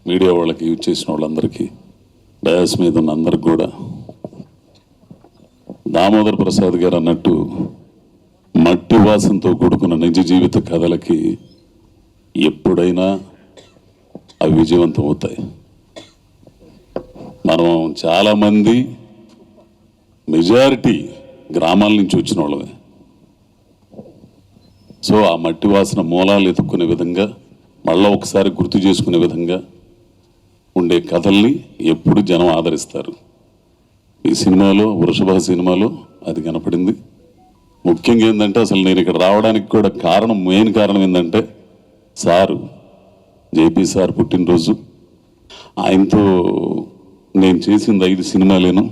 Media వాళ్ళకి use చేసిన వాళ్ళందరికీ, డయాస్ మీద ఉన్న అందరికి కూడా, దామోదర్ ప్రసాద్ గారు అన్నట్టు మట్టి వాసనతో కూడుకున్న నిజ జీవిత కథలకి ఎప్పుడైనా అవి విజయవంతం అవుతాయి. మనం చాలామంది మెజారిటీ గ్రామాల నుంచి వచ్చిన వాళ్ళమే. సో ఆ మట్టి వాసన మూలాలు ఎత్తుక్కునే విధంగా, మళ్ళీ ఒకసారి గుర్తు చేసుకునే విధంగా ఉండే కథల్ని ఎప్పుడు జనం ఆదరిస్తారు. ఈ సినిమాలో, వృషభ సినిమాలో అది కనపడింది. ముఖ్యంగా ఏంటంటే, అసలు నేను ఇక్కడ రావడానికి కూడా కారణం, మెయిన్ కారణం ఏంటంటే, సారు జేపీ సార్ పుట్టినరోజు. ఆయనతో నేను చేసింది 5 సినిమాలేను.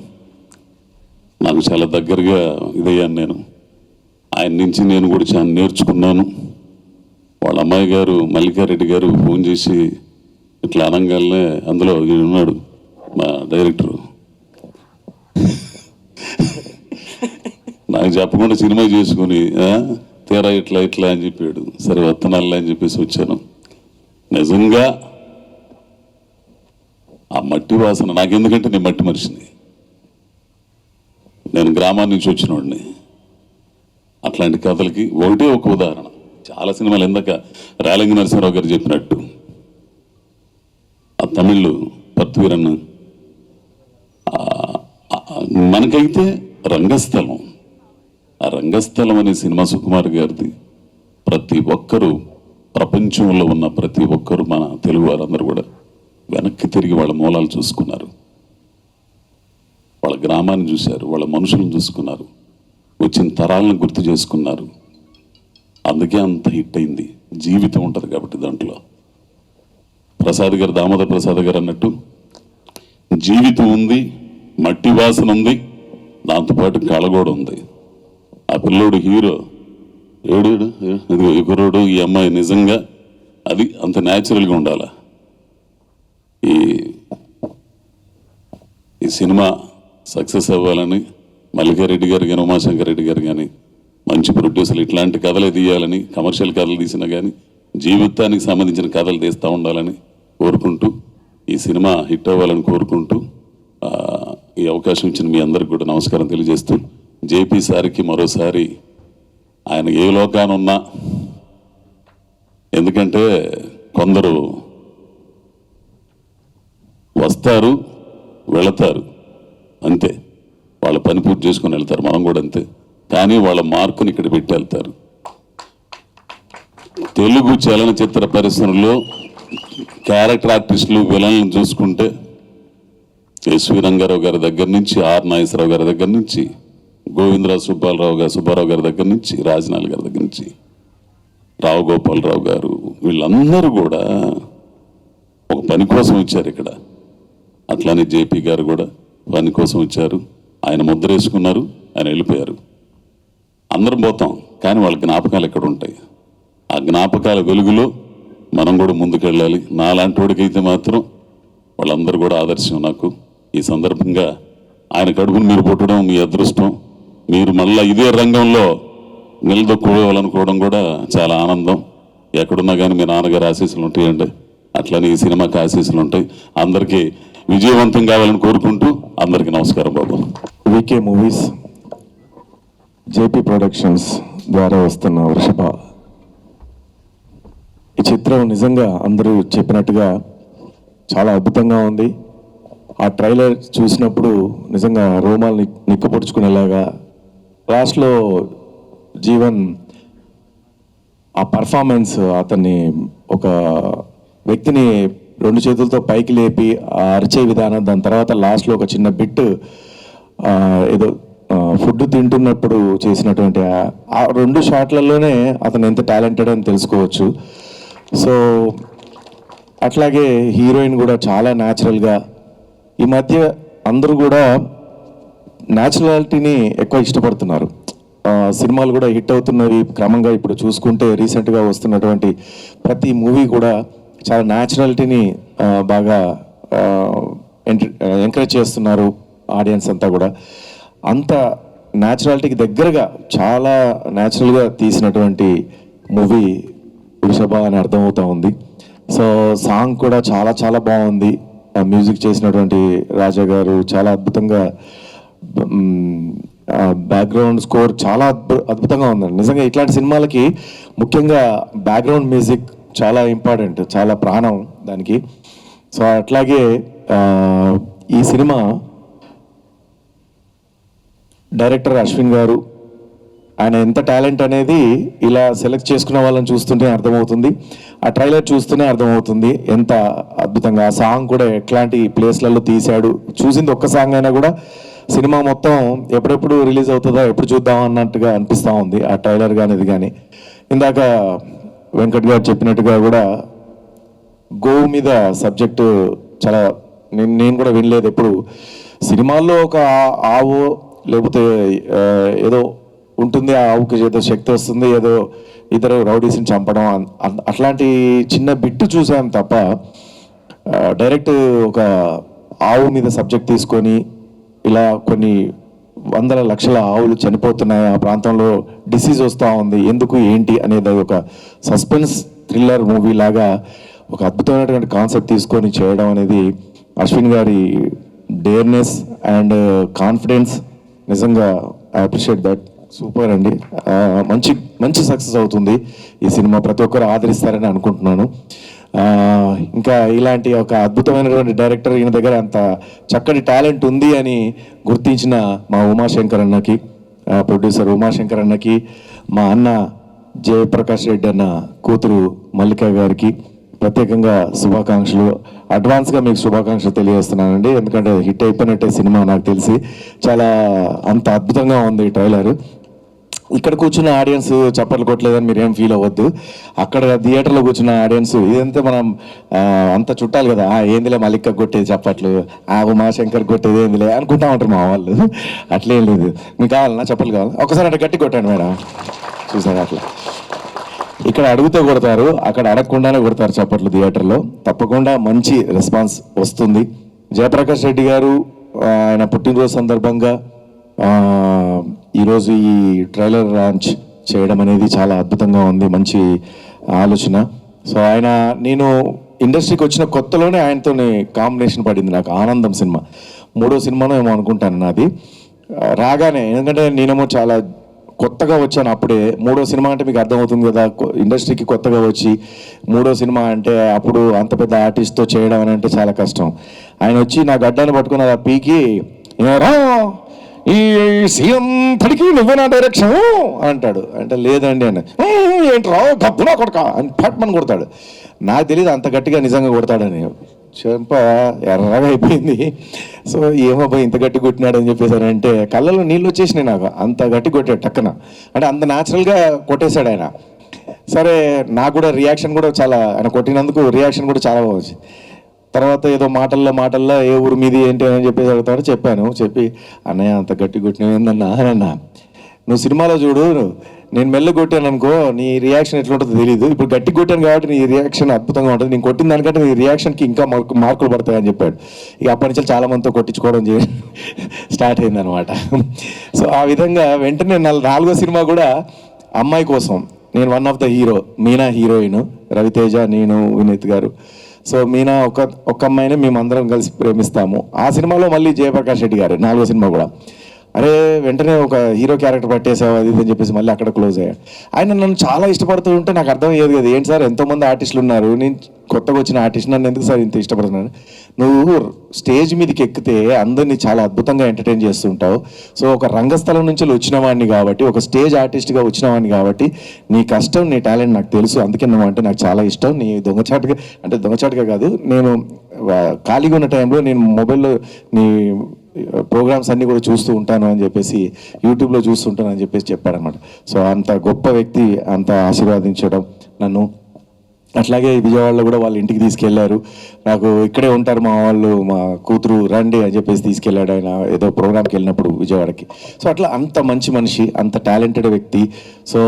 నాకు చాలా దగ్గరగా ఇదయ్యాను నేను. ఆయన నుంచి నేను కూడా చాలా నేర్చుకున్నాను. వాళ్ళ అమ్మాయి గారు మల్లికారెడ్డి గారు ఫోన్ చేసి ఇట్లా అనగానే, అందులో ఉన్నాడు మా డైరెక్టరు, నాకు చెప్పకుండా సినిమా చేసుకుని తీరా ఇట్లా ఇట్లా అని చెప్పాడు. సరే వత్తనాలే అని చెప్పేసి వచ్చాను. నిజంగా ఆ మట్టి వాసన నాకెందుకంటే, నేను మట్టి మనిషిని, నేను గ్రామాన్ని నుంచి వచ్చిన వాడిని. అట్లాంటి కథలకి ఒకటే ఒక ఉదాహరణ. చాలా సినిమాలు, ఇందాక రేలంగి నరసింహరావు గారు చెప్పినట్టు, ఆ తమిళ్ పత్వీరన్, మనకైతే రంగస్థలం, ఆ రంగస్థలం అనే సినిమా సుకుమార్ గారిది. ప్రతి ఒక్కరూ, ప్రపంచంలో ఉన్న ప్రతి ఒక్కరూ, మన తెలుగు వారందరూ కూడా వెనక్కి తిరిగి వాళ్ళ మూలాలు చూసుకున్నారు, వాళ్ళ గ్రామాన్ని చూశారు, వాళ్ళ మనుషులను చూసుకున్నారు, వచ్చిన తరాలను గుర్తు చేసుకున్నారు. అందుకే అంత హిట్ అయింది. జీవితం ఉంటుంది కాబట్టి దాంట్లో. ప్రసాద్ గారు, దామోదర్ ప్రసాద్ గారు అన్నట్టు, జీవితం ఉంది, మట్టి వాసన ఉంది, దాంతోపాటు కళ కూడా ఉంది. ఆ పిల్లోడు హీరో ఏడు, ఇదిగో ఈ కుర్రోడు, ఈ అమ్మాయి, నిజంగా అది అంత న్యాచురల్గా ఉండాలి. ఈ సినిమా సక్సెస్ అవ్వాలని మల్లికారెడ్డి గారు కానీ, ఉమాశంకర్ రెడ్డి గారు కానీ, మంచి ప్రొడ్యూసర్లు ఇట్లాంటి కథలే తీయాలని, కమర్షియల్ కథలు తీసినా కానీ జీవితానికి సంబంధించిన కథలు తీస్తూ ఉండాలని కోరుకుంటూ, ఈ సినిమా హిట్ అవ్వాలని కోరుకుంటూ, ఈ అవకాశం ఇచ్చిన మీ అందరికి కూడా నమస్కారం తెలియజేస్తూ, జేపీ సార్కి మరోసారి, ఆయన ఏ లోకానున్నా, ఎందుకంటే కొందరు వస్తారు వెళతారు అంతే, వాళ్ళ పని పూర్తి చేసుకుని వెళ్తారు, మనం కూడా అంతే. కానీ వాళ్ళ మార్కుని ఇక్కడ పెట్టి వెళ్తారు. తెలుగు చలనచిత్ర పరిశ్రమలో క్యారెక్టర్ ఆర్టిస్టులు, విలన్లను చూసుకుంటే ఎస్వి రంగారావు గారి దగ్గర నుంచి, ఆర్ నాగేశ్వరరావు గారి దగ్గర నుంచి, గోవిందరావు సుబ్బారావు గారి దగ్గర నుంచి, రాజనాల్ గారి దగ్గర నుంచి, రావు గోపాలరావు గారు, వీళ్ళందరూ కూడా ఒక పని కోసం వచ్చారు ఇక్కడ. అట్లానే జేపీ గారు కూడా పని కోసం వచ్చారు. ఆయన ముద్ర వేసుకున్నారు, ఆయన వెళ్ళిపోయారు. అందరం పోతాం, కానీ వాళ్ళ జ్ఞాపకాలు ఎక్కడ ఉంటాయి? ఆ జ్ఞాపకాల వెలుగులో మనం కూడా ముందుకెళ్ళాలి. నాలాంటి వాడికైతే మాత్రం వాళ్ళందరూ కూడా ఆదర్శం నాకు. ఈ సందర్భంగా ఆయన కడుపును మీరు పుట్టడం మీ అదృష్టం. మీరు మళ్ళీ ఇదే రంగంలో నిలదొక్కుకోవాలనుకోవడం కూడా చాలా ఆనందం. ఎక్కడున్నా కానీ మీ నాన్నగారు ఆశీస్సులు ఉంటాయండి, అట్లనే ఈ సినిమాకి ఆశీస్సులు ఉంటాయి. అందరికీ విజయవంతం కావాలని కోరుకుంటూ అందరికీ నమస్కారం బాబు. వీకే మూవీస్, జేపీ ప్రొడక్షన్స్ ద్వారా వస్తున్న వృషభ, ఈ చిత్రం నిజంగా అందరూ చెప్పినట్టుగా చాలా అద్భుతంగా ఉంది. ఆ ట్రైలర్ చూసినప్పుడు నిజంగా రోమాలు నిక్కపొడుచుకునేలాగా, లాస్ట్లో జీవన్ ఆ పర్ఫార్మెన్స్, అతన్ని ఒక వ్యక్తిని 2 చేతులతో పైకి లేపి ఆ అరిచే విధానం, దాని తర్వాత లాస్ట్లో ఒక చిన్న బిట్, ఏదో ఫుడ్ తింటున్నప్పుడు చేసినటువంటి ఆ 2 షాట్లలోనే అతను ఎంత టాలెంటెడ్ అని తెలుసుకోవచ్చు. సో అట్లాగే హీరోయిన్ కూడా చాలా న్యాచురల్గా, ఈ మధ్య అందరూ కూడా న్యాచురాలిటీని ఎక్కువ ఇష్టపడుతున్నారు. సినిమాలు కూడా హిట్ అవుతున్నవి క్రమంగా. ఇప్పుడు చూసుకుంటే రీసెంట్గా వస్తున్నటువంటి ప్రతి మూవీ కూడా చాలా న్యాచురాలిటీని బాగా ఎంకరేజ్ చేస్తున్నారు ఆడియన్స్ అంతా కూడా. అంత న్యాచురాలిటీకి దగ్గరగా, చాలా న్యాచురల్గా తీసినటువంటి మూవీ వృషభ అని అర్థమవుతా ఉంది. సో సాంగ్ కూడా చాలా చాలా బాగుంది. మ్యూజిక్ చేసినటువంటి రాజా గారు చాలా అద్భుతంగా, బ్యాక్గ్రౌండ్ స్కోర్ చాలా అద్భుతంగా ఉందండి. నిజంగా ఇట్లాంటి సినిమాలకి ముఖ్యంగా బ్యాక్గ్రౌండ్ మ్యూజిక్ చాలా ఇంపార్టెంట్, చాలా ప్రాణం దానికి. సో అట్లాగే ఈ సినిమా డైరెక్టర్ అశ్విన్ గారు, ఆయన ఎంత టాలెంట్ అనేది ఇలా సెలెక్ట్ చేసుకున్న వాళ్ళని చూస్తుంటే అర్థమవుతుంది, ఆ ట్రైలర్ చూస్తూనే అర్థమవుతుంది ఎంత అద్భుతంగా. ఆ సాంగ్ కూడా ఎట్లాంటి ప్లేస్లలో తీశాడు, చూసింది ఒక్క సాంగ్ అయినా కూడా సినిమా మొత్తం ఎప్పుడెప్పుడు రిలీజ్ అవుతుందో, ఎప్పుడు చూద్దాం అన్నట్టుగా అనిపిస్తూ ఉంది ఆ ట్రైలర్ కానీ ఇది కానీ. ఇందాక వెంకట్ గారు చెప్పినట్టుగా కూడా గోవు మీద సబ్జెక్టు చాలా నేను కూడా వినలేదు ఎప్పుడు. సినిమాల్లో ఒక ఆవు లేకపోతే ఏదో ఉంటుంది, ఆ ఆవుకి ఏదో శక్తి వస్తుంది, ఏదో ఇతర రౌడీస్ని చంపడం, అట్లాంటి చిన్న బిట్టు చూసాను తప్ప డైరెక్ట్ ఒక ఆవు మీద సబ్జెక్ట్ తీసుకొని ఇలా కొన్ని వందల లక్షల ఆవులు చనిపోతున్నాయి, ఆ ప్రాంతంలో డిసీజ్ వస్తూ ఉంది, ఎందుకు ఏంటి అనేది ఒక సస్పెన్స్ థ్రిల్లర్ మూవీ లాగా ఒక అద్భుతమైనటువంటి కాన్సెప్ట్ తీసుకొని చేయడం అనేది అశ్విన్ గారి డేర్నెస్ అండ్ కాన్ఫిడెన్స్. నిజంగా ఐ అప్రిషియేట్ దట్. సూపర్ అండి. మంచి మంచి సక్సెస్ అవుతుంది ఈ సినిమా, ప్రతి ఒక్కరు ఆదరిస్తారని అనుకుంటున్నాను. ఇంకా ఇలాంటి ఒక అద్భుతమైనటువంటి డైరెక్టర్, ఈయన దగ్గర అంత చక్కటి టాలెంట్ ఉంది అని గుర్తించిన మా ఉమాశంకర్ అన్నకి, ప్రొడ్యూసర్ ఉమాశంకర్ అన్నకి, మా అన్న జయప్రకాష్ రెడ్డి అన్న కూతురు మల్లిక గారికి ప్రత్యేకంగా శుభాకాంక్షలు. అడ్వాన్స్గా మీకు శుభాకాంక్షలు తెలియజేస్తున్నానండి, ఎందుకంటే హిట్ అయిపోయినట్టే సినిమా నాకు తెలిసి. చాలా అంత అద్భుతంగా ఉంది ఈ ట్రైలర్. ఇక్కడ కూర్చున్న ఆడియన్స్ చప్పట్లు కొట్టలేదని మీరేం ఫీల్ అవ్వద్దు. అక్కడ థియేటర్లో కూర్చున్న ఆడియన్స్ ఇదంతా మనం అంత చుట్టాలి కదా, ఏందిలే మల్లిక కొట్టేది చప్పట్లు, ఉమాశంకర్ కొట్టేది ఏందిలే అనుకుంటా ఉంటారు మా వాళ్ళు. అట్లేం లేదు. మీకు కావాలన్నా చప్పట్లు కావాలి, ఒకసారి అంటే గట్టి కొట్టండి మేడం. చూసారు అట్లా ఇక్కడ అడుగుతూ కొడతారు, అక్కడ అడగకుండానే కొడతారు చప్పట్లు థియేటర్లో. తప్పకుండా మంచి రెస్పాన్స్ వస్తుంది. జయప్రకాష్ రెడ్డి గారు ఆయన పుట్టినరోజు సందర్భంగా ఈరోజు ఈ ట్రైలర్ లాంచ్ చేయడం అనేది చాలా అద్భుతంగా ఉంది, మంచి ఆలోచన. సో నేను ఇండస్ట్రీకి వచ్చిన కొత్తలోనే ఆయనతో కాంబినేషన్ పడింది నాకు. ఆనందం సినిమా 3వ సినిమానో ఏమో అనుకుంటాను నాది. రాగానే, ఎందుకంటే నేనేమో చాలా కొత్తగా వచ్చాను అప్పుడే. 3వ సినిమా అంటే మీకు అర్థమవుతుంది కదా, ఇండస్ట్రీకి కొత్తగా వచ్చి 3వ సినిమా అంటే అప్పుడు అంత పెద్ద ఆర్టిస్ట్తో చేయడం అని అంటే చాలా కష్టం. ఆయన వచ్చి నా గడ్డాన్ని పట్టుకుని అలా పీకి, ఏరా ఈ సీఎం పడికి నువ్వే నా డైరెక్షన్ అంటాడు. అంటే లేదండి అని, ఏంట్రా గబ్బునా కొడక అని పట్మని కొడతాడు. నాకు తెలియదు అంత గట్టిగా నిజంగా కొడతాడని. చెంప ఎర్రగా అయిపోయింది. సో ఏమో పోయి ఇంత గట్టి కొట్టినాడు అని చెప్పేసారంటే కళ్ళలో నీళ్ళు వచ్చేసినాయి నాకు, అంత గట్టి కొట్టాడు టక్కన. అంటే అంత న్యాచురల్గా కొట్టేశాడు ఆయన. సరే నాకు కూడా రియాక్షన్ కూడా చాలా, ఆయన కొట్టినందుకు రియాక్షన్ కూడా చాలా బాగుంది. తర్వాత ఏదో మాటల్లో ఏ ఊరు మీది ఏంటి అని చెప్పేసి అడుగుతాడు. చెప్పి అన్నయ్య అంత గట్టి కొట్టినవి ఏందన్నా అన్న, నువ్వు సినిమాలో చూడు, నేను మెల్ల కొట్టాను అనుకో నీ రియాక్షన్ ఎట్లుంటుందో తెలియదు, ఇప్పుడు గట్టి కొట్టాను కాబట్టి నీ రియాక్షన్ అద్భుతంగా ఉంటుంది, నేను కొట్టిన దానికంటే నీ రియాక్షన్కి ఇంకా మార్కులు పడతాయని చెప్పాడు. ఇక అప్పటి నుంచి చాలా మందితో కొట్టించుకోవడం స్టార్ట్ అయిందనమాట. సో ఆ విధంగా వెంటనే 4వ సినిమా కూడా అమ్మాయి కోసం నేను one of the hero, Meena heroine, Ravi Teja, నేను, వినీత్ గారు. సో మీనా ఒక అమ్మాయిని మేమందరం కలిసి ప్రేమిస్తాము. ఆ సినిమాలో మళ్ళీ జయప్రకాష్ రెడ్డి గారు 4వ సినిమా కూడా. అరే వెంటనే ఒక హీరో క్యారెక్టర్ పట్టేసావు అది అని చెప్పేసి మళ్ళీ అక్కడ క్లోజ్ అయ్యాడు. ఆయన నన్ను చాలా ఇష్టపడుతూ ఉంటే నాకు అర్థమయ్యేది కదా, ఏంటి సార్ ఎంతోమంది ఆర్టిస్టులు ఉన్నారు, నేను కొత్తగా వచ్చిన ఆర్టిస్ట్, నన్ను ఎందుకు సార్ ఇంత ఇష్టపడుతున్నాను? నువ్వు స్టేజ్ మీదకి ఎక్కితే అందరినీ చాలా అద్భుతంగా ఎంటర్టైన్ చేస్తుంటావు. సో ఒక రంగస్థలం నుంచి వచ్చిన వాడిని కాబట్టి, ఒక స్టేజ్ ఆర్టిస్ట్గా వచ్చిన వాడిని కాబట్టి నీ కష్టం, నీ టాలెంట్ నాకు తెలుసు, అందుకే నువ్వు అంటే నాకు చాలా ఇష్టం. నీ దొంగచాటుగా కాదు, నేను ఖాళీగా ఉన్న టైంలో నేను మొబైల్లో నీ ప్రోగ్రామ్స్ అన్నీ కూడా చూస్తూ ఉంటాను అని చెప్పేసి, యూట్యూబ్లో చూస్తుంటాను అని చెప్పేసి చెప్పాడనమాట. సో అంత గొప్ప వ్యక్తి, అంత ఆశీర్వాదించడం నన్ను. అట్లాగే విజయవాడలో కూడా వాళ్ళ ఇంటికి తీసుకెళ్లారు. నాకు ఇక్కడే ఉంటారు మా వాళ్ళు, మా కూతురు రండి అని చెప్పేసి తీసుకెళ్ళాడు ఆయన ఏదో ప్రోగ్రామ్కి వెళ్ళినప్పుడు విజయవాడకి. సో అట్లా అంత మంచి మనిషి, అంత టాలెంటెడ్ వ్యక్తి. సో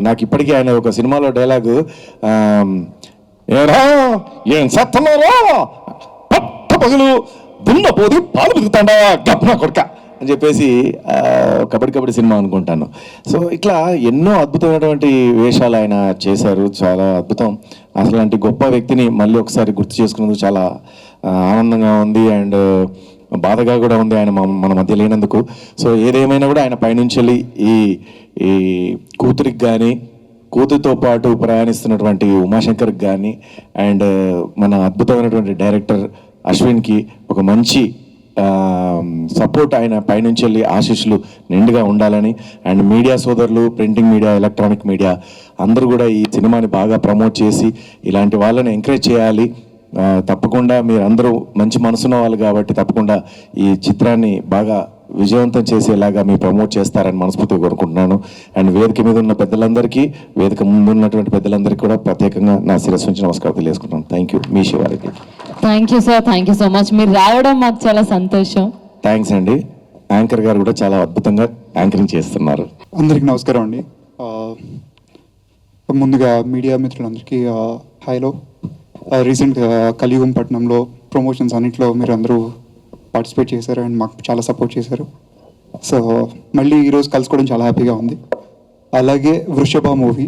నాకు ఇప్పటికీ ఆయన ఒక సినిమాలో డైలాగు, ఏరా ఏం సత్తన్నారా పట్ట పగులు దున్నపోది పాలు బిగుతాడా గబ్బున కొడక అని చెప్పేసి కబడ్డీ కబడ్డీ సినిమా అనుకుంటాను. సో ఇట్లా ఎన్నో అద్భుతమైనటువంటి వేషాలు ఆయన చేశారు, చాలా అద్భుతం. అసలాంటి గొప్ప వ్యక్తిని మళ్ళీ ఒకసారి గుర్తు చేసుకున్నందుకు చాలా ఆనందంగా ఉంది అండ్ బాధగా కూడా ఉంది ఆయన మన మధ్య లేనందుకు. సో ఏదేమైనా కూడా ఆయన పైనుంచి వెళ్ళి ఈ కూతురికి కానీ, కూతురితో పాటు ప్రయాణిస్తున్నటువంటి ఉమాశంకర్కి కానీ అండ్ మన అద్భుతమైనటువంటి డైరెక్టర్ అశ్విన్కి ఒక మంచి సపోర్ట్ ఆయన పైనుంచి వెళ్ళి ఆశీస్సులు నిండుగా ఉండాలని అండ్ మీడియా సోదరులు, ప్రింటింగ్ మీడియా, ఎలక్ట్రానిక్ మీడియా అందరూ కూడా ఈ సినిమాని బాగా ప్రమోట్ చేసి ఇలాంటి వాళ్ళని ఎంకరేజ్ చేయాలి. తప్పకుండా మీరు అందరూ మంచి మనసున్న వాళ్ళు కాబట్టి తప్పకుండా ఈ చిత్రాన్ని బాగా విజయవంతం చేసేలాగా మీరు ప్రమోట్ చేస్తారని మనస్ఫూర్తిగా కోరుకుంటున్నాను. అండ్ వేదిక మీద ఉన్న పెద్దలందరికీ, వేదిక ముందు ఉన్నటువంటి పెద్దలందరికీ కూడా ప్రత్యేకంగా నా శిరస్సు నుంచి నమస్కారం తెలియజేసుకుంటున్నాను. Thank you. మీ Siva Reddy. Thank you sir, thank you so much. మీరు రావడం మాకు చాలా సంతోషం. థ్యాంక్స్ అండి. యాంకర్ గారు కూడా చాలా అద్భుతంగా యాంకరింగ్ చేస్తున్నారు. అందరికీ నమస్కారం అండి. ముందుగా మీడియా మిత్రులందరికీ హాయ్లో. రీసెంట్గా కలియుగం పట్టణంలో ప్రమోషన్స్ అన్నింటిలో మీరు అందరూ పార్టిసిపేట్ చేశారు అండ్ మాకు చాలా సపోర్ట్ చేశారు. సో మళ్ళీ ఈరోజు కలుసుకోవడం చాలా హ్యాపీగా ఉంది. అలాగే వృషభ మూవీ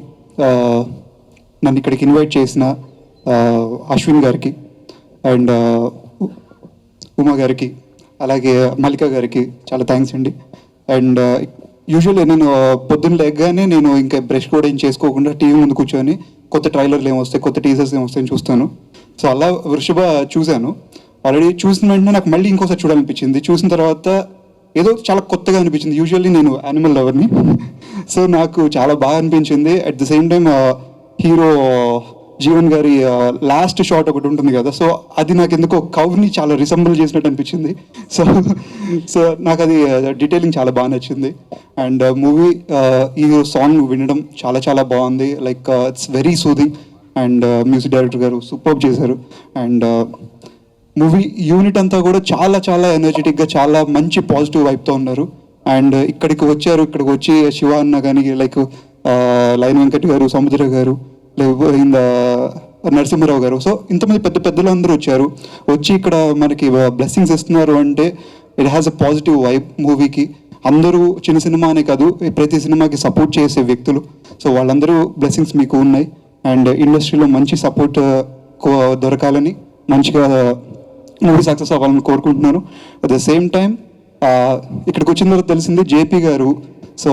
నన్ను ఇక్కడికి ఇన్వైట్ చేసిన అశ్విన్ గారికి అండ్ ఉమా గారికి అలాగే మల్లిక గారికి చాలా థ్యాంక్స్ అండి. అండ్ యూజువల్లీ నేను పొద్దున్న లేకగానే నేను ఇంకా బ్రష్ కూడా ఏం చేసుకోకుండా టీవీ ముందు కూర్చొని కొత్త ట్రైలర్లు ఏమొస్తాయి, కొత్త టీజర్స్ ఏమొస్తాయని చూస్తాను. సో అలా వృషభ చూశాను. ఆల్రెడీ చూసిన వెంటనే నాకు మళ్ళీ ఇంకోసారి చూడాలనిపించింది. చూసిన తర్వాత ఏదో చాలా కొత్తగా అనిపించింది. యూజువల్లీ నేను యానిమల్ లవర్ని, సో నాకు చాలా బాగా అనిపించింది. At the same time hero Jeevan గారి లాస్ట్ షాట్ ఒకటి ఉంటుంది కదా, సో అది నాకు ఎందుకో కవ్ని చాలా రిసెంబుల్ చేసినట్టు అనిపించింది. సో నాకు అది డీటెయిలింగ్ చాలా బాగా నచ్చింది. అండ్ మూవీ ఈ సాంగ్ వినడం చాలా చాలా బాగుంది. Like it's very soothing and music director గారు సూపర్ చేశారు. అండ్ మూవీ యూనిట్ అంతా కూడా చాలా చాలా ఎనర్జెటిక్గా, చాలా మంచి పాజిటివ్ వైబ్తో ఉన్నారు. అండ్ ఇక్కడికి వచ్చి శివ అన్న కానీ, లైక్ లైన్ వెంకట్ గారు, సముద్ర గారు, లేకపోతే నరసింహారావు గారు, సో ఇంతమంది పెద్ద పెద్దలు అందరూ వచ్చి ఇక్కడ మనకి బ్లెస్సింగ్స్ ఇస్తున్నారు అంటే it has a positive vibe మూవీకి. అందరూ చిన్న సినిమా అనే కాదు, ప్రతి సినిమాకి సపోర్ట్ చేసే వ్యక్తులు. సో వాళ్ళందరూ బ్లెస్సింగ్స్ మీకు ఉన్నాయి. అండ్ ఇండస్ట్రీలో మంచి సపోర్ట్ దొరకాలని, మంచిగా మూవీ సక్సెస్ అవ్వాలని కోరుకుంటున్నాను. అట్ ద సేమ్ టైం ఇక్కడికి వచ్చిన తర్వాత తెలిసింది జేపీ గారు. సో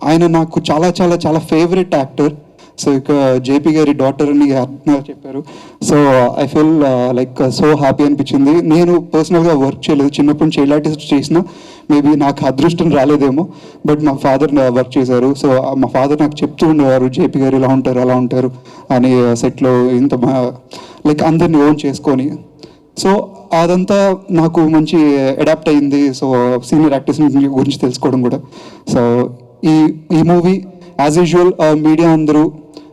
ఆయన నాకు చాలా చాలా చాలా ఫేవరెట్ యాక్టర్. సో ఇక జేపీ గారి డాటర్ అని చెప్పారు. So I feel like so happy అనిపించింది. నేను పర్సనల్గా వర్క్ చేయలేదు, చిన్నప్పుడు చైల్డ్ ఆర్టిస్ట్ చేసిన, మేబీ నాకు అదృష్టం రాలేదేమో, బట్ మా ఫాదర్ వర్క్ చేశారు. సో మా ఫాదర్ నాకు చెప్తూ ఉండేవారు, జేపీ గారు ఇలా ఉంటారు, అలా ఉంటారు అని సెట్లో ఇంత లైక్ అందరిని ఓన్ చేసుకొని. సో అదంతా నాకు మంచి అడాప్ట్ అయ్యింది. సో సీనియర్ యాక్టర్స్ గురించి తెలుసుకోవడం కూడా. సో ఈ మూవీ యాజ్ యూజువల్ మీడియా అందరూ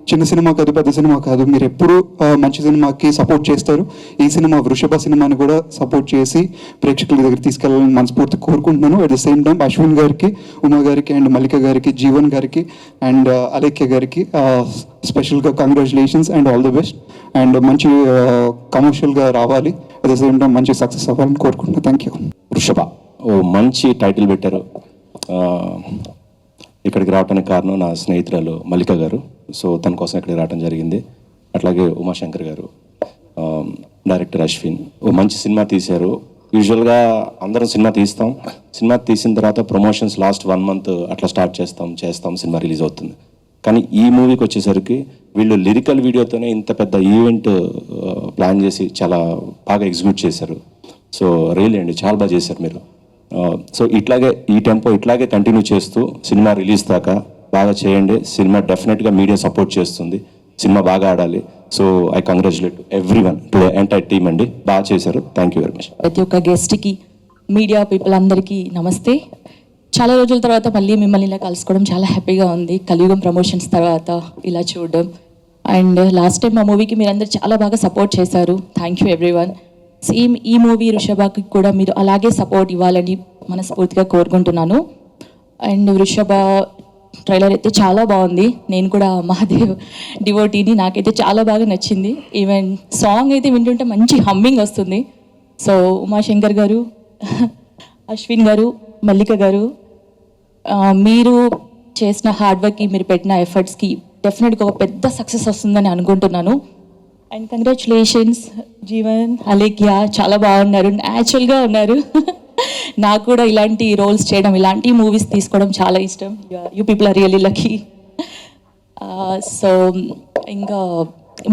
చిన్న సినిమా కాదు, పెద్ద సినిమా కాదు, మీరు ఎప్పుడూ మంచి సినిమాకి సపోర్ట్ చేస్తారు. ఈ సినిమా వృషభ సినిమాని కూడా సపోర్ట్ చేసి ప్రేక్షకుల దగ్గర తీసుకెళ్ళాలని మనస్ఫూర్తి కోరుకుంటున్నాను. At the same time Ashwin గారికి, ఉమా గారికి అండ్ మల్లిక గారికి, జీవన్ గారికి అండ్ అలేఖ్య గారికి స్పెషల్గా congratulations and all the best. And మంచి కమర్షియల్గా రావాలి, అట్ ద సేమ్ టైం మంచి సక్సెస్ అవ్వాలని కోరుకుంటున్నాను. Thank you. వృషభ ఓ మంచి టైటిల్ పెట్టారు. ఇక్కడికి రావడానికి కారణం నా స్నేహితురాలు మల్లిక గారు. సో తన కోసం ఇక్కడికి రావడం జరిగింది. అట్లాగే ఉమాశంకర్ గారు, డైరెక్టర్ అశ్విన్ ఓ మంచి సినిమా తీశారు. యూజువల్గా అందరం సినిమా తీస్తాం, సినిమా తీసిన తర్వాత ప్రమోషన్స్ లాస్ట్ 1 month అట్లా స్టార్ట్ చేస్తాం, సినిమా రిలీజ్ అవుతుంది. కానీ ఈ మూవీకి వచ్చేసరికి వీళ్ళు లిరికల్ వీడియోతోనే ఇంత పెద్ద ఈవెంట్ ప్లాన్ చేసి చాలా బాగా ఎగ్జిక్యూట్ చేశారు. సో రియల్లీ అండి చాలా బాగా చేశారు మీరు. సో ఇట్లాగే ఈ టెంపో ఇట్లాగే కంటిన్యూ చేస్తూ సినిమా రిలీజ్ దాకా బాగా చేయండి. సినిమా డెఫినెట్గా మీడియా సపోర్ట్ చేస్తుంది, సినిమా బాగా ఆడాలి. So I congratulate everyone today entire team అండి, బాగా చేశారు. Thank you very much. ప్రతి ఒక్క గెస్ట్కి, మీడియా పీపుల్ అందరికీ నమస్తే. చాలా రోజుల తర్వాత మళ్ళీ మిమ్మల్ని ఇలా కలుసుకోవడం చాలా హ్యాపీగా ఉంది. కలియుగం ప్రమోషన్స్ తర్వాత ఇలా చూడడం. అండ్ లాస్ట్ టైం మా మూవీకి మీరందరూ చాలా బాగా సపోర్ట్ చేశారు. Thank you everyone. సేమ్ ఈ మూవీ వృషభకి కూడా మీరు అలాగే సపోర్ట్ ఇవ్వాలని మనస్ఫూర్తిగా కోరుకుంటున్నాను. అండ్ వృషభ ట్రైలర్ అయితే చాలా బాగుంది. నేను కూడా మహాదేవ్ డివోటీని, నాకైతే చాలా బాగా నచ్చింది. ఈవెన్ సాంగ్ అయితే వింటుంటే మంచి హమ్మింగ్ వస్తుంది. సో ఉమాశంకర్ గారు, అశ్విన్ గారు, మల్లిక గారు, మీరు చేసిన హార్డ్ వర్క్కి, మీరు పెట్టిన ఎఫర్ట్స్కి డెఫినెట్గా ఒక పెద్ద సక్సెస్ వస్తుందని అనుకుంటున్నాను. అండ్ కంగ్రాచులేషన్స్ జీవన్, అలేఖ్య, చాలా బాగున్నారు, న్యాచురల్గా ఉన్నారు. నాకు కూడా ఇలాంటి రోల్స్ చేయడం, ఇలాంటి మూవీస్ తీసుకోవడం చాలా ఇష్టం. You people are really lucky. So ఇంకా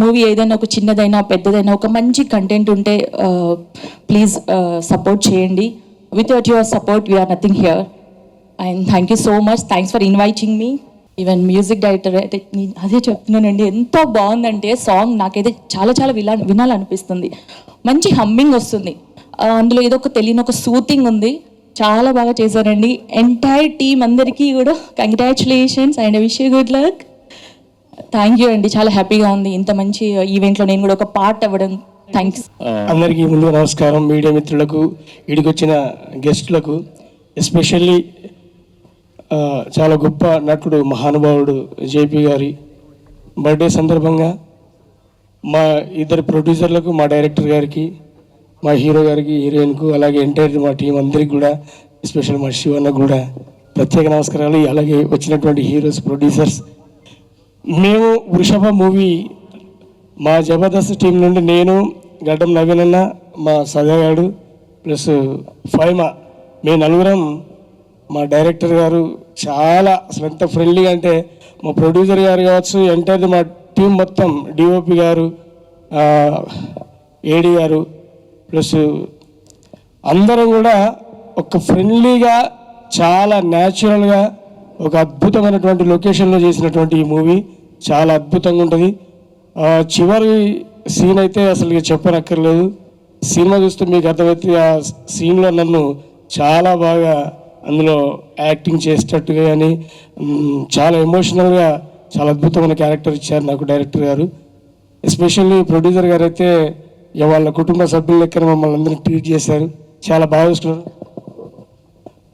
మూవీ ఏదైనా ఒక చిన్నదైనా పెద్దదైనా ఒక మంచి కంటెంట్ ఉంటే ప్లీజ్ సపోర్ట్ చేయండి. Without your support we're nothing here. And thank you so much, thanks for inviting me. Even music director అయితే అదే చెప్తున్నానండి, ఎంత బాగుందంటే సాంగ్ నాకైతే చాలా చాలా వినాలనిపిస్తుంది. మంచి హమ్మింగ్ వస్తుంది, అందులో ఏదో ఒక తెలియని ఒక సూతింగ్ ఉంది. చాలా బాగా చేశారండి. ఎంటైర్ టీమ్ అందరికీ కూడా congratulations and wish you good luck. Thank you అండి, చాలా హ్యాపీగా ఉంది ఇంత మంచి ఈవెంట్లో నేను కూడా ఒక పార్ట్ అవ్వడం. థ్యాంక్స్. అందరికీ ముందుగా నమస్కారం. మీడియా మిత్రులకు, ఇడికి వచ్చిన గెస్టులకు, ఎస్పెషల్లీ చాలా గొప్ప నటుడు మహానుభావుడు జేపీ గారి బర్త్డే సందర్భంగా మా ఇద్దరు ప్రొడ్యూసర్లకు, మా డైరెక్టర్ గారికి, మా హీరో గారికి, హీరోయిన్కు, అలాగే ఎంటైర్ మా టీం అందరికి కూడా, ఎస్పెషల్ మా శివన్నకు కూడా ప్రత్యేక నమస్కారాలు. అలాగే వచ్చినటువంటి హీరోస్, ప్రొడ్యూసర్స్. మేము వృషభ మూవీ మా జబర్దస్త్ టీం నుండి నేను, గడ్డం నవీన్ అన్న, మా సదగాడు ప్లస్ ఫైమా, మేము నలుగురం, మా డైరెక్టర్ గారు చాలా అసలు ఎంత ఫ్రెండ్లీగా అంటే, మా ప్రొడ్యూసర్ గారు కావచ్చు, ఎంటైర్ మా టీం మొత్తం, డిఓపి గారు, ఏడి గారు ప్లస్ అందరం కూడా ఒక ఫ్రెండ్లీగా చాలా న్యాచురల్గా ఒక అద్భుతమైనటువంటి లొకేషన్లో చేసినటువంటి ఈ మూవీ చాలా అద్భుతంగా ఉంటుంది. చివరి సీన్ అయితే అసలు ఇక చెప్పనక్కర్లేదు. సినిమా చూస్తే మీకు అర్థమైతే ఆ సీన్లో నన్ను చాలా బాగా అందులో యాక్టింగ్ చేసేటట్టుగా కానీ చాలా ఎమోషనల్గా చాలా అద్భుతమైన క్యారెక్టర్ ఇచ్చారు నాకు డైరెక్టర్ గారు. ఎస్పెషల్లీ ప్రొడ్యూసర్ గారు అయితే వాళ్ళ కుటుంబ సభ్యుల లెక్కన మమ్మల్ని అందరినీ ట్రీట్ చేశారు, చాలా బాగా చూసుకున్నారు.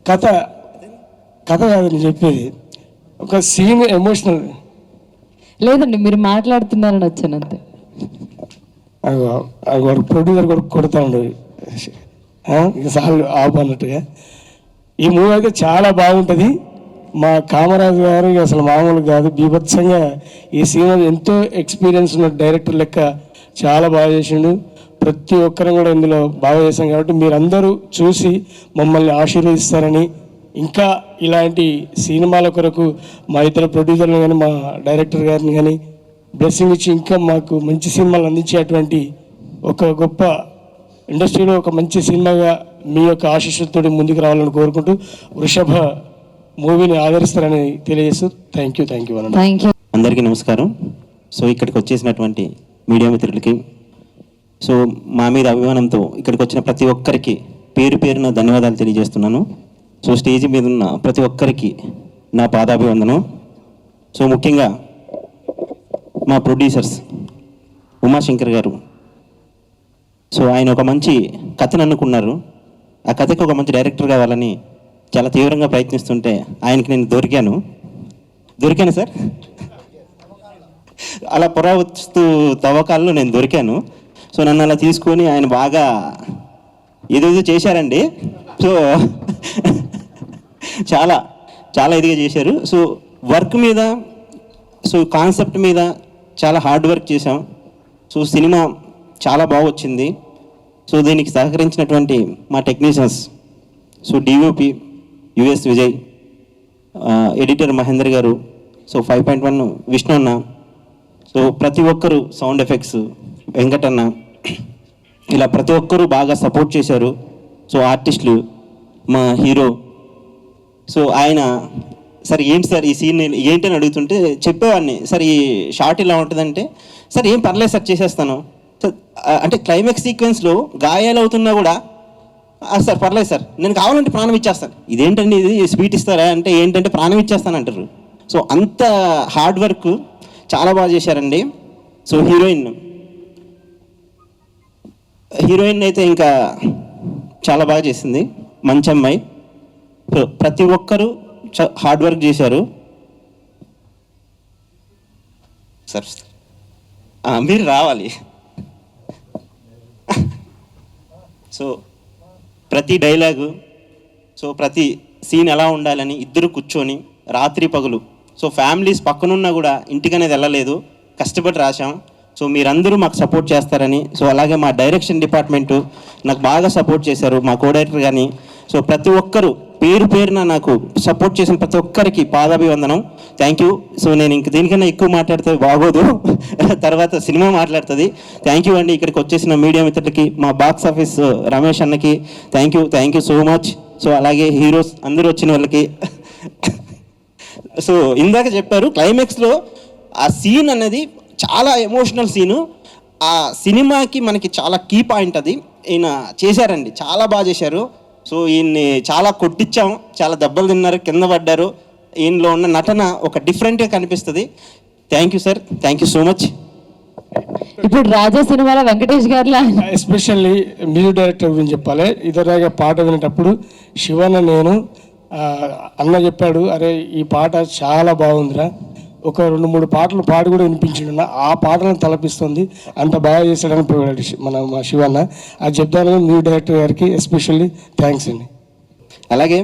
కథ కాదు నేను చెప్పేది, ఒక సీన్ ఎమోషనల్ లేదండి, మీరు మాట్లాడుతున్నారని వచ్చాను అంతే. వాడు ప్రొడ్యూసర్ కూడా కొడతా ఉండదు సార్లు ఆపు అన్నట్టుగా. ఈ మూవీ అయితే చాలా బాగుంటుంది. మా కామరాజు గారు అసలు మామూలు కాదు, బీభత్సంగా ఈ సినిమా ఎంతో ఎక్స్పీరియన్స్ ఉన్న డైరెక్టర్ లెక్క చాలా బాగా చేసిండు. ప్రతి ఒక్కరం కూడా ఇందులో బాగా చేశాం కాబట్టి మీరందరూ చూసి మమ్మల్ని ఆశీర్వదిస్తారని, ఇంకా ఇలాంటి సినిమాల కొరకు మా ఇతర ప్రొడ్యూసర్లు కానీ, మా డైరెక్టర్ గారిని కానీ బ్లెస్సింగ్ ఇచ్చి ఇంకా మాకు మంచి సినిమాలు అందించేటువంటి ఒక గొప్ప ఇండస్ట్రీలో ఒక మంచి సినిమాగా మీ యొక్క ఆశీస్సులతో ముందుకు రావాలని కోరుకుంటూ వృషభ మూవీని ఆదరిస్తారని తెలియజేస్తూ థ్యాంక్ యూ అన్న. Thank you. అందరికీ నమస్కారం. సో ఇక్కడికి వచ్చేసినటువంటి మీడియా మిత్రులకి, సో మా మీద అభిమానంతో ఇక్కడికి వచ్చిన ప్రతి ఒక్కరికి పేరు పేరున ధన్యవాదాలు తెలియజేస్తున్నాను. సో స్టేజ్ మీద ఉన్న ప్రతి ఒక్కరికి నా పాదాభివందనం. సో ముఖ్యంగా మా ప్రొడ్యూసర్స్ ఉమాశంకర్ గారు, సో ఆయన ఒక మంచి కథను అనుకున్నారు. ఆ కథకి ఒక మంచి డైరెక్టర్ కావాలని చాలా తీవ్రంగా ప్రయత్నిస్తుంటే ఆయనకి నేను దొరికాను సార్. అలా పురావస్తు తవ్వకాల్లో నేను దొరికాను. సో నన్ను అలా తీసుకొని ఆయన బాగా ఏదేదో చేశారండి. సో చాలా చాలా ఇదిగా చేశారు. సో వర్క్ మీద, సో కాన్సెప్ట్ మీద చాలా హార్డ్ వర్క్ చేశాం. సో సినిమా చాలా బాగా వచ్చింది. సో దీనికి సహకరించినటువంటి మా technicians, so DOP US Vijay, editor Mahender గారు, సో 5.1 విష్ణు అన్న, సో ప్రతి ఒక్కరు, సౌండ్ ఎఫెక్ట్స్ వెంకటన్న, ఇలా ప్రతి ఒక్కరూ బాగా సపోర్ట్ చేశారు. సో ఆర్టిస్టులు, మా హీరో, సో ఆయన సార్ ఏంటి సార్ ఈ సీన్ ఏంటని అడుగుతుంటే చెప్పేవాడిని, సార్ ఈ షార్ట్ ఇలా ఉంటుందంటే సార్ ఏం పర్లేదు సార్ చేసేస్తాను సార్, అంటే క్లైమాక్స్ సీక్వెన్స్లో గాయాలు అవుతున్నా కూడా సార్ పర్లేదు సార్ నేను కావాలంటే ప్రాణం ఇచ్చేస్తాను. ఇదేంటండి ఇది స్వీట్ ఇస్తారా అంటే ఏంటంటే ప్రాణం ఇచ్చేస్తాను అంటారు. సో అంత హార్డ్ వర్క్ చాలా బాగా చేశారండి. సో హీరోయిన్ అయితే ఇంకా చాలా బాగా చేసింది, మంచి అమ్మాయి. ప్రతి ఒక్కరూ హార్డ్ వర్క్ చేశారు సార్. మీరు రావాలి. సో ప్రతి డైలాగు, సో ప్రతి సీన్ ఎలా ఉండాలని ఇద్దరు కూర్చొని రాత్రి పగులు, సో ఫ్యామిలీస్ పక్కనున్నా కూడా ఇంటికనేది వెళ్ళలేదు, కష్టపడి రాశాం. సో మీరందరూ మాకు సపోర్ట్ చేస్తారని, సో అలాగే మా డైరెక్షన్ డిపార్ట్మెంటు నాకు బాగా సపోర్ట్ చేశారు, మా కో డైరెక్టర్ కానీ. సో ప్రతి ఒక్కరు పేరు పేరున నాకు సపోర్ట్ చేసిన ప్రతి ఒక్కరికి పాదాభివందనం, థ్యాంక్ యూ. సో నేను ఇంక దీనికన్నా ఎక్కువ మాట్లాడితే బాగోదు, తర్వాత సినిమా మాట్లాడుతుంది. థ్యాంక్ యూ అండి. ఇక్కడికి వచ్చేసిన మీడియా మిత్రులకి, మా బాక్స్ ఆఫీస్ రమేష్ అన్నకి thank you so much. So అలాగే హీరోస్ అందరూ వచ్చిన వాళ్ళకి. సో ఇందాక చెప్పారు క్లైమాక్స్లో ఆ సీన్ అనేది చాలా ఎమోషనల్ సీను. ఆ సినిమాకి మనకి చాలా కీ పాయింట్ అది. ఈయన చేశారండి, చాలా బాగా చేశారు. సో ఈయన్ని చాలా కొట్టించాం, చాలా దెబ్బలు తిన్నారు, కింద పడ్డారు. ఈయనలో ఉన్న నటన ఒక డిఫరెంట్గా కనిపిస్తుంది. Thank you sir, thank you so much. ఇప్పుడు రాజా సినిమాలో వెంకటేష్ గారిలా ఎస్పెషల్లీ మ్యూజిక్ డైరెక్టర్ గురించి చెప్పాలి. ఇతరుగా పాట వినేటప్పుడు శివన్న నేను అన్న చెప్పాడు, అరే ఈ పాట చాలా బాగుందిరా, ఒక 2-3 పాటలు పాడి కూడా వినిపించిండు, ఆ పాటలను తలపిస్తుంది, అంత బాగా చేశాడని పోయాడు మా శివన్న. అది చెప్తాను మ్యూజిక్ డైరెక్టర్ గారికి ఎస్పెషల్లీ థ్యాంక్స్ అండి. అలాగే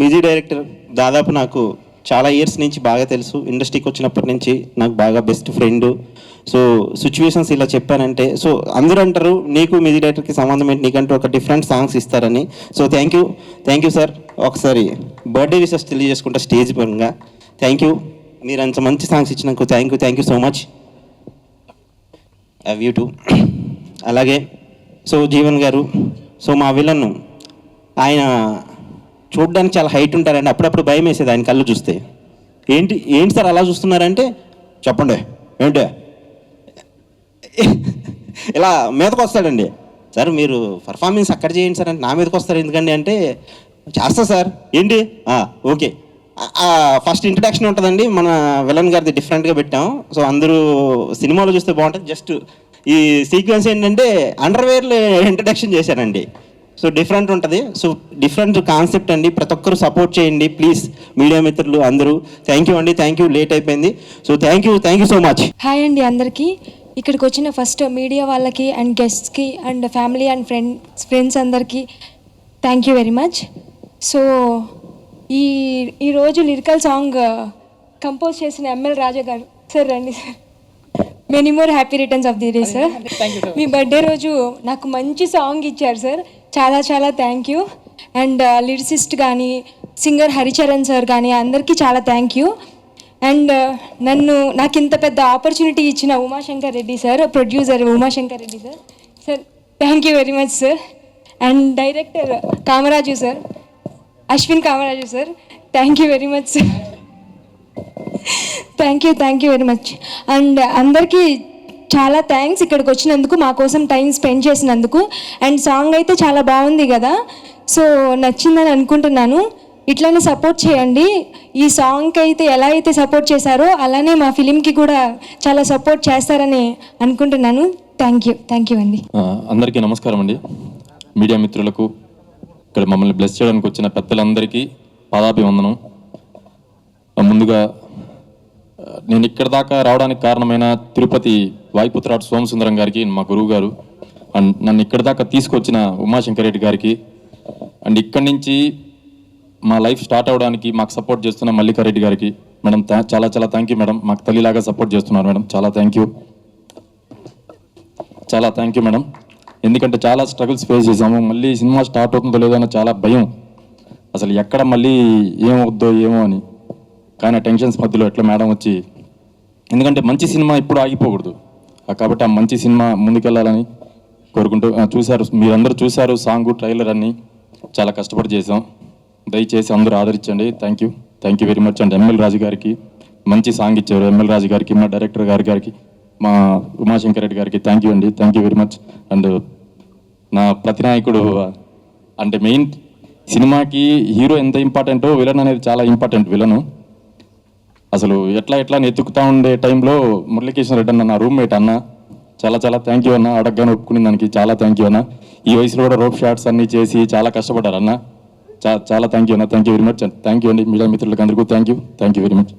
మ్యూజిక్ డైరెక్టర్ దాదాపు నాకు చాలా ఇయర్స్ నుంచి బాగా తెలుసు, ఇండస్ట్రీకి వచ్చినప్పటి నుంచి నాకు బాగా బెస్ట్ ఫ్రెండ్. సో సిచ్యువేషన్స్ ఇలా చెప్పానంటే, సో అందరూ అంటారు నీకు మ్యూజిక్ డైరెక్టర్కి సంబంధం ఏంటి, నీకంటూ ఒక డిఫరెంట్ సాంగ్స్ ఇస్తారని. So thank you sir. ఒకసారి బర్త్డే విషెస్ తెలియజేసుకుంటా స్టేజ్ పరంగా. థ్యాంక్ యూ, మీరు అంత మంచి సాంగ్స్ ఇచ్చినందుకు thank you so much. Love you two. అలాగే సో జీవన్ గారు, సో మా విలన్ ఆయన చూడడానికి చాలా హైట్ ఉంటారండి, అప్పుడప్పుడు భయం వేసేది ఆయన కళ్ళు చూస్తే. ఏంటి సార్ అలా చూస్తున్నారంటే, చెప్పండి ఏంటి ఇలా మీదకి వస్తాడండి. సార్ మీరు పర్ఫార్మెన్స్ అక్కడ చేయండి సార్ అంటే, నా మీదకి వస్తారు ఎందుకండి అంటే, చేస్తా సార్ ఏంటి ఓకే. ఫస్ట్ ఇంట్రడక్షన్ ఉంటుందండి, మన విలన్ గారిది డిఫరెంట్గా పెట్టాం. సో అందరూ సినిమాలో చూస్తే బాగుంటుంది. జస్ట్ ఈ సీక్వెన్స్ ఏంటంటే అండర్వేర్లో ఇంట్రడక్షన్ చేశానండి. సో డిఫరెంట్ ఉంటుంది. సో డిఫరెంట్ కాన్సెప్ట్ అండి, ప్రతి ఒక్కరు సపోర్ట్ చేయండి ప్లీజ్, మీడియా మిత్రులు అందరూ. థ్యాంక్ యూ అండి, థ్యాంక్ యూ, లేట్ అయిపోయింది. So thank you so much. Hi అండి అందరికీ. ఇక్కడికి వచ్చిన ఫస్ట్ మీడియా వాళ్ళకి అండ్ గెస్ట్స్కి అండ్ ఫ్యామిలీ అండ్ ఫ్రెండ్స్ అందరికీ thank you very much. So ఈరోజు లిరికల్ సాంగ్ కంపోజ్ చేసిన ఎంఎల్ రాజా గారు సార్, రండి sir. Many more happy returns of the day sir. Me birthday రోజు నాకు మంచి సాంగ్ ఇచ్చారు సార్, చాలా థ్యాంక్ యూ. అండ్ లిరిసిస్ట్ కానీ సింగర్ హరిచరణ్ సార్ కానీ అందరికీ చాలా థ్యాంక్ యూ. అండ్ నాకు ఇంత పెద్ద ఆపర్చునిటీ ఇచ్చిన Umashankar Reddy sir, producer Umashankar Reddy sir thank you very much sir. And director Kamaraju sir, Ashwin Kamaraju sir, thank you very much sir. Thank you very much. And అందరికీ చాలా థ్యాంక్స్ ఇక్కడికి వచ్చినందుకు, మా కోసం టైం స్పెండ్ చేసినందుకు. అండ్ సాంగ్ అయితే చాలా బాగుంది కదా, సో నచ్చిందని అనుకుంటున్నాను. ఇట్లానే సపోర్ట్ చేయండి. ఈ సాంగ్కి అయితే ఎలా అయితే సపోర్ట్ చేశారో అలానే మా ఫిలింకి కూడా చాలా సపోర్ట్ చేస్తారని అనుకుంటున్నాను. థ్యాంక్ యూ అండి. అందరికీ నమస్కారం అండి. మీడియా మిత్రులకు, ఇక్కడ మమ్మల్ని బ్లెస్ చేయడానికి వచ్చిన పెద్దలందరికీ పాదాభివందనం. ముందుగా నేను ఇక్కడ దాకా రావడానికి కారణమైన తిరుపతి వాయుపుత్రాడు సోమసుందరం గారికి, మా గురువు గారు, అండ్ నన్ను ఇక్కడ దాకా తీసుకొచ్చిన ఉమాశంకర్ రెడ్డి గారికి, అండ్ ఇక్కడి నుంచి మా లైఫ్ స్టార్ట్ అవడానికి మాకు సపోర్ట్ చేస్తున్న మల్లికారెడ్డి గారికి, మేడం చాలా థ్యాంక్ యూ మేడం, మాకు తల్లిలాగా సపోర్ట్ చేస్తున్నారు మేడం, చాలా థ్యాంక్ యూ మేడం. ఎందుకంటే చాలా స్ట్రగుల్స్ ఫేస్ చేసాము, మళ్ళీ సినిమా స్టార్ట్ అవుతుందో లేదో అన్న చాలా భయం, అసలు ఎక్కడ మళ్ళీ ఏమవుద్దో ఏమో అని. కానీ టెన్షన్స్ మధ్యలో ఎట్లా మేడం వచ్చి, ఎందుకంటే మంచి సినిమా ఇప్పుడు ఆగిపోకూడదు కాబట్టి ఆ మంచి సినిమా ముందుకెళ్ళాలని కోరుకుంటూ మీరందరూ చూశారు సాంగ్ ట్రైలర్ అన్ని చాలా కష్టపడి చేసాం. దయచేసి అందరూ ఆదరించండి. Thank you very much. And ML Raju గారికి మంచి సాంగ్ ఇచ్చారు, ఎంఎల్ రాజు గారికి, మా డైరెక్టర్ గారికి, మా ఉమాశంకర్ రెడ్డి గారికి thank you very much. And నా ప్రతినాయకుడు, అంటే మెయిన్ సినిమాకి హీరో ఎంత ఇంపార్టెంటో విలన్ అనేది చాలా ఇంపార్టెంట్. విలను అసలు ఎట్లా ఎత్తుకుతా ఉండే టైంలో మురళీకృష్ణ రెడ్డి అన్న, నా రూమ్మేట్ అన్న, చాలా థ్యాంక్ యూ అన్న, అడగగానే ఒప్పుకునే దానికి చాలా థ్యాంక్ యూ అన్న. ఈ వయసులో కూడా రోప్ షాట్స్ అన్నీ చేసి చాలా కష్టపడ్డారు అన్న, చాలా థ్యాంక్ యూ అన్న. Thank you very much. Thank you అండి మీడియా మిత్రులకు అందరికీ థ్యాంక్ యూ వెరీ మచ్.